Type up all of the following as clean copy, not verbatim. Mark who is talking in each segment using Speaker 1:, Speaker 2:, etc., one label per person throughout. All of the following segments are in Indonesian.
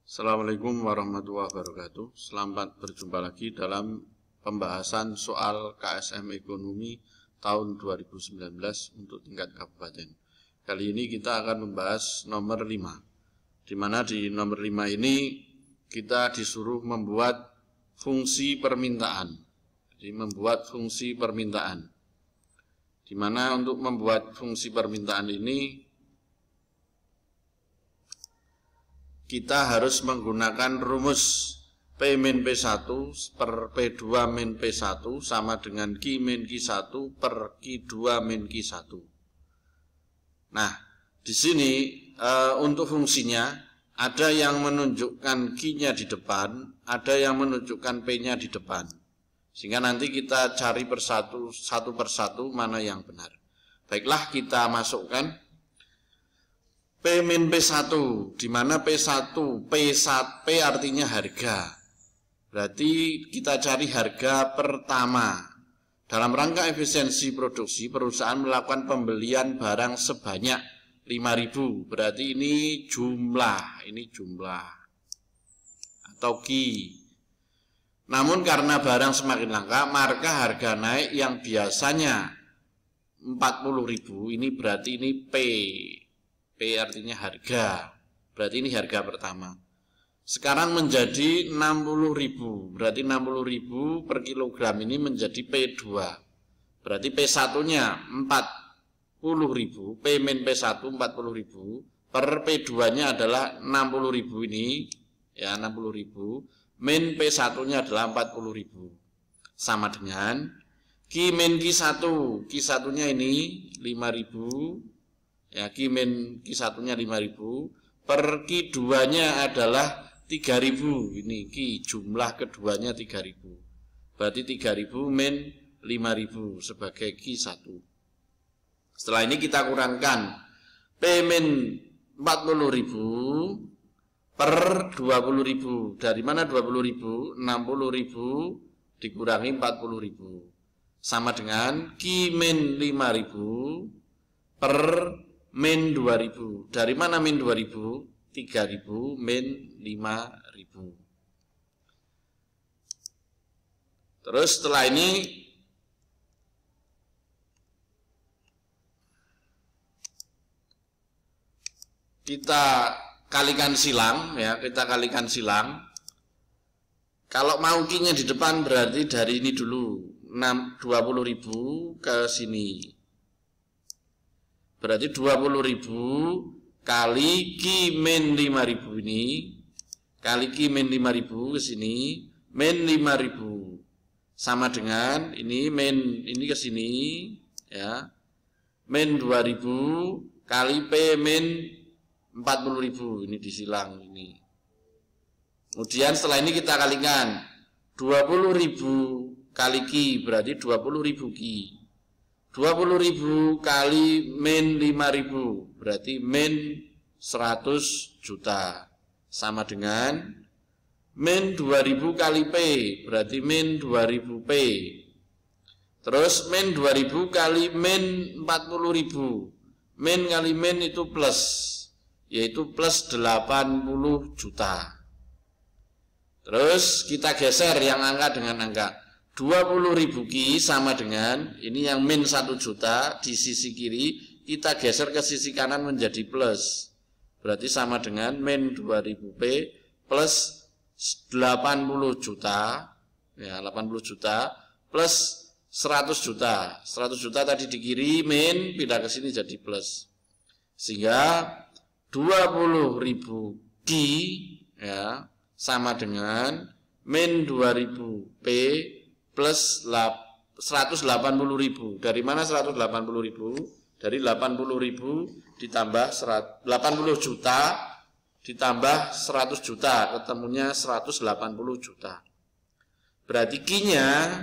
Speaker 1: Assalamualaikum warahmatullahi wabarakatuh. Selamat berjumpa lagi dalam pembahasan soal KSM Ekonomi tahun 2019 untuk tingkat kabupaten. Kali ini kita akan membahas nomor 5, di mana di nomor 5 ini kita disuruh membuat fungsi permintaan. Jadi membuat fungsi permintaan, di mana untuk membuat fungsi permintaan ini kita harus menggunakan rumus P min P1 per P2 min P1 sama dengan Q min Q1 per Q2 min Q1. Nah, di sini untuk fungsinya ada yang menunjukkan Q-nya di depan, ada yang menunjukkan P-nya di depan. Sehingga nanti kita cari satu persatu mana yang benar. Baiklah, kita masukkan P min P1, di mana P1, P artinya harga. Berarti kita cari harga pertama. Dalam rangka efisiensi produksi, perusahaan melakukan pembelian barang sebanyak 5.000. Berarti ini jumlah atau Q. Namun karena barang semakin langka, maka harga naik yang biasanya 40.000, ini berarti ini P. P artinya harga, berarti ini harga pertama. Sekarang menjadi 60.000, berarti 60.000 per kilogram ini menjadi P2. Berarti P1-nya 40.000, P min P1 40.000, per P2-nya adalah 60.000 ini, ya 60.000, min P1-nya adalah 40.000. Sama dengan Q min Q1, Q1-nya ini 5.000. Ya, Q min Q1-nya 5.000, per Q2-nya adalah 3.000. Ini Q, jumlah keduanya 3.000. Berarti 3.000 min 5.000 sebagai Q1. Setelah ini kita kurangkan P min 40.000 per 20.000. Dari mana 20.000? 60.000 dikurangi 40.000. Sama dengan Q min 5.000 per min 2.000. Dari mana min 2.000? 3.000 min 5.000. Terus setelah ini kita kalikan silang, ya, kita kalikan silang. Kalau mau Q-nya di depan berarti dari ini dulu 20.000 ke sini. Berarti 20.000 kali Q min 5.000 ini, kali Q min 5.000 ke sini, min 5.000. Sama dengan ini min ini ke sini, ya. Min 2.000 kali P min 40.000, ini disilang ini. Kemudian setelah ini kita kalikan 20.000 kali Q berarti 20.000 Q. 20.000 kali min 5.000 berarti min 100 juta. Sama dengan min 2.000 kali P berarti min 2.000 P. Terus min 2.000 kali min 40.000. Min kali min itu plus, yaitu plus 80 juta. Terus kita geser yang angka dengan angka. 20.000 Q sama dengan ini yang min 1 juta di sisi kiri, kita geser ke sisi kanan menjadi plus. Berarti sama dengan min 2.000 P plus 80 juta, ya 80 juta plus 100 juta. 100 juta tadi di kiri min, pindah ke sini jadi plus. Sehingga 20.000 Q, ya, sama dengan min 2.000 P plus 180.000. Dari mana 180.000? Dari 80.000 ditambah 80 juta ditambah 100 juta, ketemunya 180 juta. Berarti Q-nya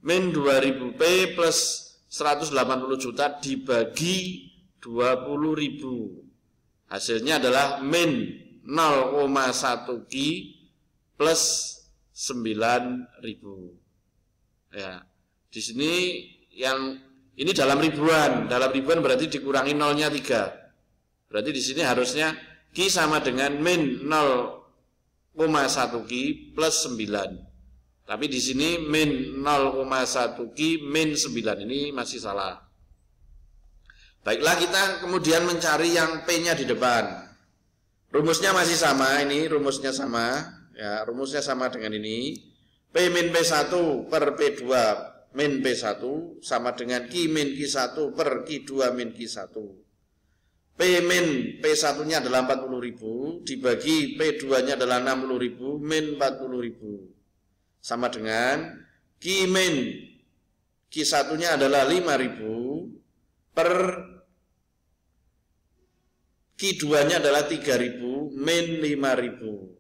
Speaker 1: min 2.000 P plus 180 juta dibagi 20.000. Hasilnya adalah min 0,1 Q plus 9.000. Ya, di sini yang ini dalam ribuan berarti dikurangi nolnya 3. Berarti di sini harusnya Q sama dengan min 0,1 Ki plus 9. Tapi di sini min 0,1 Ki min 9. Ini masih salah. Baiklah, kita kemudian mencari yang P-nya di depan. Rumusnya masih sama, ini rumusnya sama. Ya, rumusnya sama dengan ini. P min P1 per P2 min P1 sama dengan Ki min Ki1 per Ki2 min Ki1. P min P1-nya adalah 40.000 dibagi P2-nya adalah 60.000 min 40.000. Sama dengan Ki min Ki1-nya adalah 5.000 per Ki2-nya adalah 3.000 min 5.000.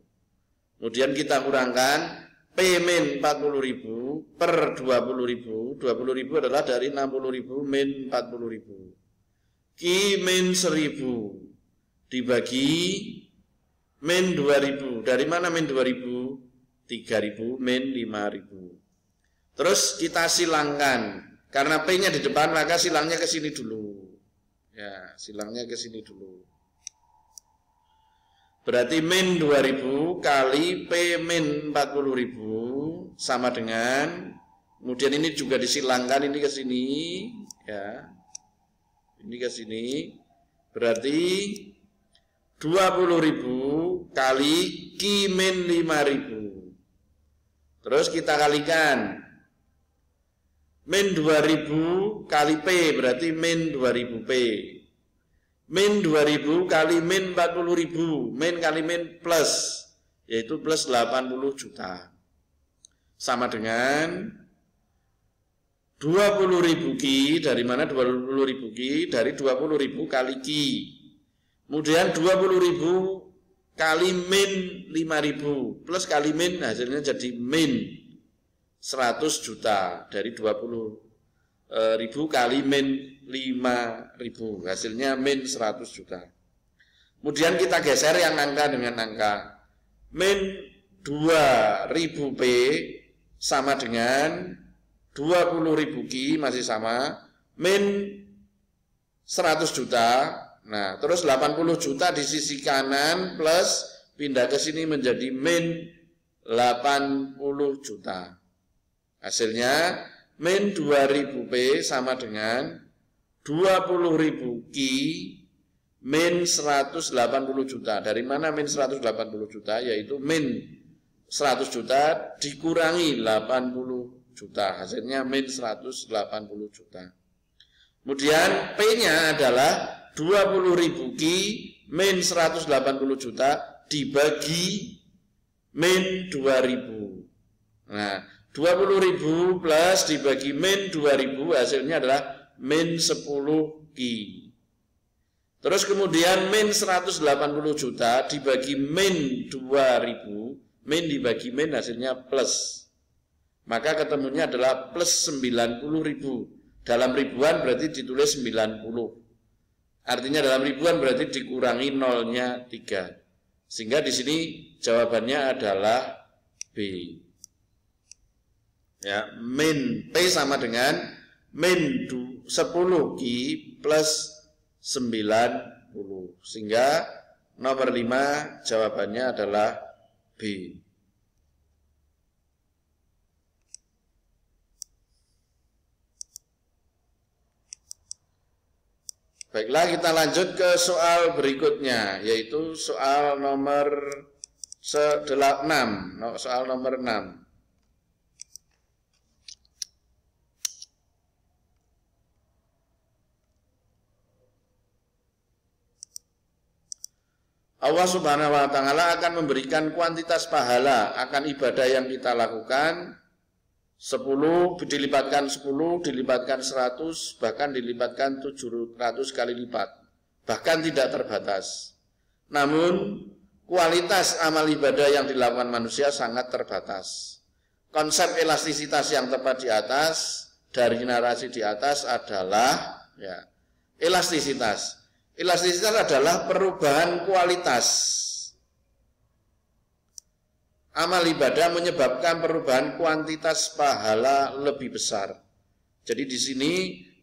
Speaker 1: Kemudian kita kurangkan P min 40.000 per 20.000. 20.000 adalah dari 60.000 min 40.000. Ki min 1.000 dibagi min 2.000. Dari mana min 2.000? 3.000 min 5.000. Terus kita silangkan. Karena P-nya di depan, maka silangnya ke sini dulu. Ya, silangnya ke sini dulu. Berarti min 2.000 kali P min 40.000 sama dengan, kemudian ini juga disilangkan, ini ke sini, ya, ini ke sini, berarti 20.000 kali Ki min 5.000. Terus kita kalikan, min 2.000 kali P berarti min 2.000 P. Min 2.000 kali min 40.000, min kali min plus, yaitu plus 80 juta. Sama dengan 20.000 Ki, dari mana 20.000 Ki? Dari 20.000 kali Ki. Kemudian 20.000 kali min 5.000, plus kali min, hasilnya jadi min 100 juta. Dari 20.000 kali min 5.000, hasilnya min 100 juta. Kemudian kita geser yang angka dengan angka. Min 2.000 P sama dengan 20.000 Ki, masih sama. Min 100 juta. Nah, terus 80 juta di sisi kanan plus pindah ke sini menjadi min 80 juta. Hasilnya min 2.000 P sama dengan 20.000 Ki min 180 juta. Dari mana min 180 juta? Yaitu min 100 juta dikurangi 80 juta. Hasilnya min 180 juta. Kemudian P-nya adalah 20.000 Ki min 180 juta dibagi min 2.000. Nah, 20.000 plus dibagi min 2.000 hasilnya adalah min 10 Ki. Terus kemudian min 180 juta dibagi min 2.000, min dibagi min hasilnya plus. Maka ketemunya adalah plus 90.000. Dalam ribuan berarti ditulis 90. Artinya dalam ribuan berarti dikurangi nolnya 3. Sehingga di sini jawabannya adalah B. Ya, min P sama dengan min 10 Ki plus 90. Sehingga nomor 5 jawabannya adalah B. Baiklah, kita lanjut ke soal berikutnya, yaitu soal nomor 6. Soal nomor 6. Allah Subhanahu wa Ta'ala akan memberikan kuantitas pahala akan ibadah yang kita lakukan 10 dilipatkan 10, dilipatkan 100, bahkan dilipatkan 700 kali lipat, bahkan tidak terbatas. Namun kualitas amal ibadah yang dilakukan manusia sangat terbatas. Konsep elastisitas yang tepat di atas dari narasi di atas adalah ya, elastisitas. Elastisitas adalah perubahan kualitas. Amal ibadah menyebabkan perubahan kuantitas pahala lebih besar. Jadi di sini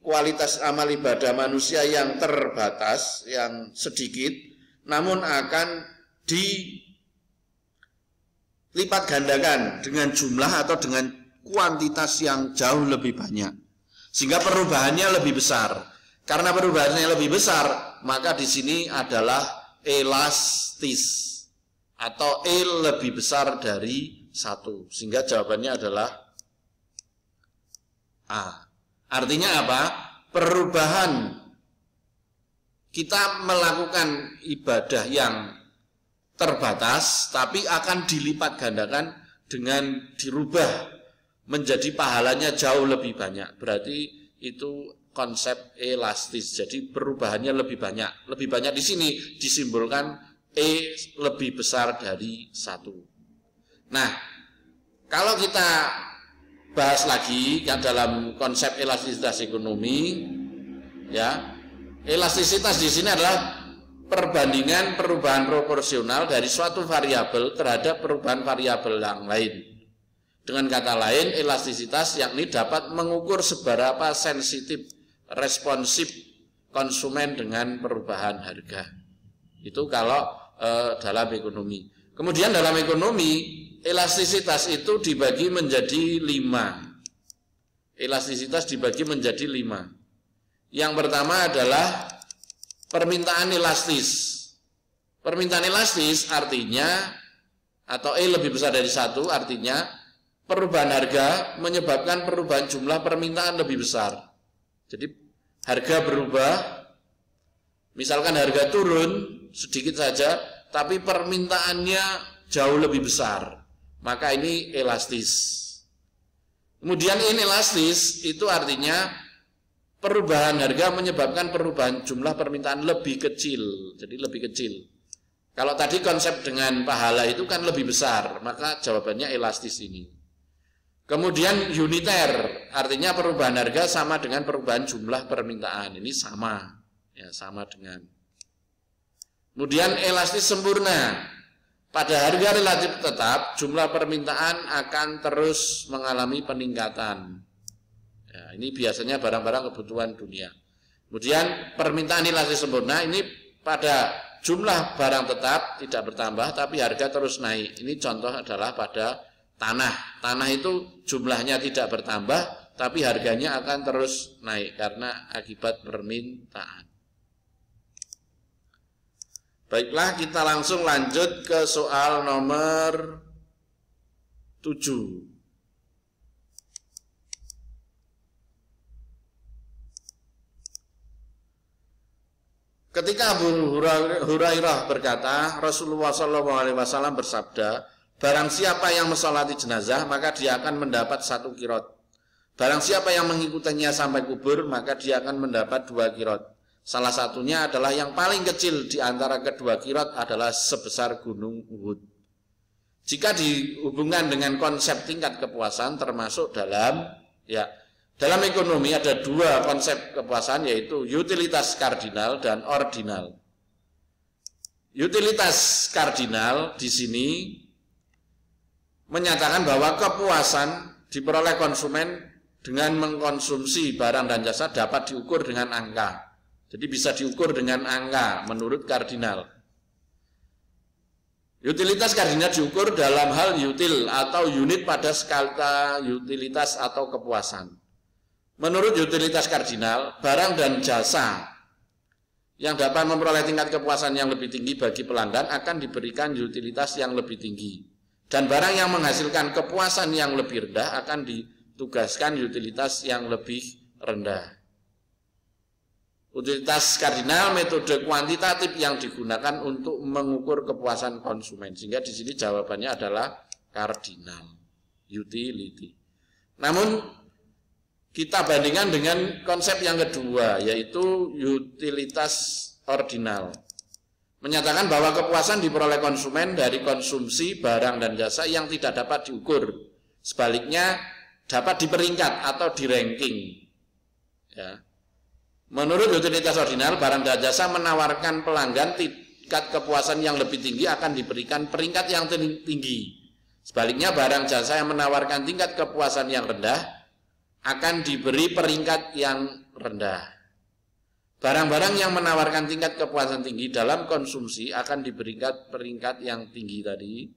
Speaker 1: kualitas amal ibadah manusia yang terbatas, yang sedikit, namun akan lipat gandakan dengan jumlah atau dengan kuantitas yang jauh lebih banyak, sehingga perubahannya lebih besar. Karena perubahannya lebih besar, maka di sini adalah elastis atau E lebih besar dari 1, sehingga jawabannya adalah A. Artinya apa? Perubahan kita melakukan ibadah yang terbatas, tapi akan dilipat gandakan dengan dirubah menjadi pahalanya jauh lebih banyak. Berarti itu konsep elastis. Jadi perubahannya lebih banyak. Lebih banyak di sini disimbolkan E lebih besar dari 1. Nah, kalau kita bahas lagi kan dalam konsep elastisitas ekonomi, ya, elastisitas di sini adalah perbandingan perubahan proporsional dari suatu variabel terhadap perubahan variabel yang lain. Dengan kata lain, elastisitas yakni dapat mengukur seberapa sensitif, responsif konsumen dengan perubahan harga. Itu kalau dalam ekonomi. Kemudian dalam ekonomi, elastisitas itu dibagi menjadi 5. Elastisitas dibagi menjadi 5. Yang pertama adalah permintaan elastis. Permintaan elastis artinya, atau E lebih besar dari 1, artinya perubahan harga menyebabkan perubahan jumlah permintaan lebih besar. Jadi harga berubah, misalkan harga turun sedikit saja, tapi permintaannya jauh lebih besar, maka ini elastis. Kemudian inelastis itu artinya perubahan harga menyebabkan perubahan jumlah permintaan lebih kecil, jadi lebih kecil. Kalau tadi konsep dengan pahala itu kan lebih besar, maka jawabannya elastis ini. Kemudian uniter, artinya perubahan harga sama dengan perubahan jumlah permintaan. Ini sama, ya, sama dengan. Kemudian elastis sempurna. Pada harga relatif tetap, jumlah permintaan akan terus mengalami peningkatan. Ya, ini biasanya barang-barang kebutuhan dunia. Kemudian permintaan elastis sempurna ini pada jumlah barang tetap tidak bertambah, tapi harga terus naik. Ini contoh adalah pada tanah. Tanah itu jumlahnya tidak bertambah, tapi harganya akan terus naik karena akibat permintaan. Baiklah, kita langsung lanjut ke soal nomor 7. Ketika Abu Hurairah berkata, Rasulullah SAW bersabda, barang siapa yang mensolati jenazah, maka dia akan mendapat 1 kirot. Barang siapa yang mengikutinya sampai kubur, maka dia akan mendapat 2 kirot. Salah satunya adalah yang paling kecil di antara kedua kirot adalah sebesar gunung Uhud. Jika dihubungkan dengan konsep tingkat kepuasan, termasuk dalam ekonomi ada 2 konsep kepuasan, yaitu utilitas kardinal dan ordinal. Utilitas kardinal di sini menyatakan bahwa kepuasan diperoleh konsumen dengan mengkonsumsi barang dan jasa dapat diukur dengan angka. Jadi bisa diukur dengan angka menurut kardinal. Utilitas kardinal diukur dalam hal util atau unit pada skala utilitas atau kepuasan. Menurut utilitas kardinal, barang dan jasa yang dapat memperoleh tingkat kepuasan yang lebih tinggi bagi pelanggan akan diberikan utilitas yang lebih tinggi. Dan barang yang menghasilkan kepuasan yang lebih rendah akan ditugaskan utilitas yang lebih rendah. Utilitas kardinal metode kuantitatif yang digunakan untuk mengukur kepuasan konsumen. Sehingga di sini jawabannya adalah kardinal, utility. Namun kita bandingkan dengan konsep yang kedua, yaitu utilitas ordinal. Menyatakan bahwa kepuasan diperoleh konsumen dari konsumsi barang dan jasa yang tidak dapat diukur. Sebaliknya dapat diperingkat atau di-ranking. Ya. Menurut utilitas ordinal, barang dan jasa menawarkan pelanggan tingkat kepuasan yang lebih tinggi akan diberikan peringkat yang tinggi. Sebaliknya barang jasa yang menawarkan tingkat kepuasan yang rendah akan diberi peringkat yang rendah. Barang-barang yang menawarkan tingkat kepuasan tinggi dalam konsumsi akan diberikan peringkat yang tinggi tadi.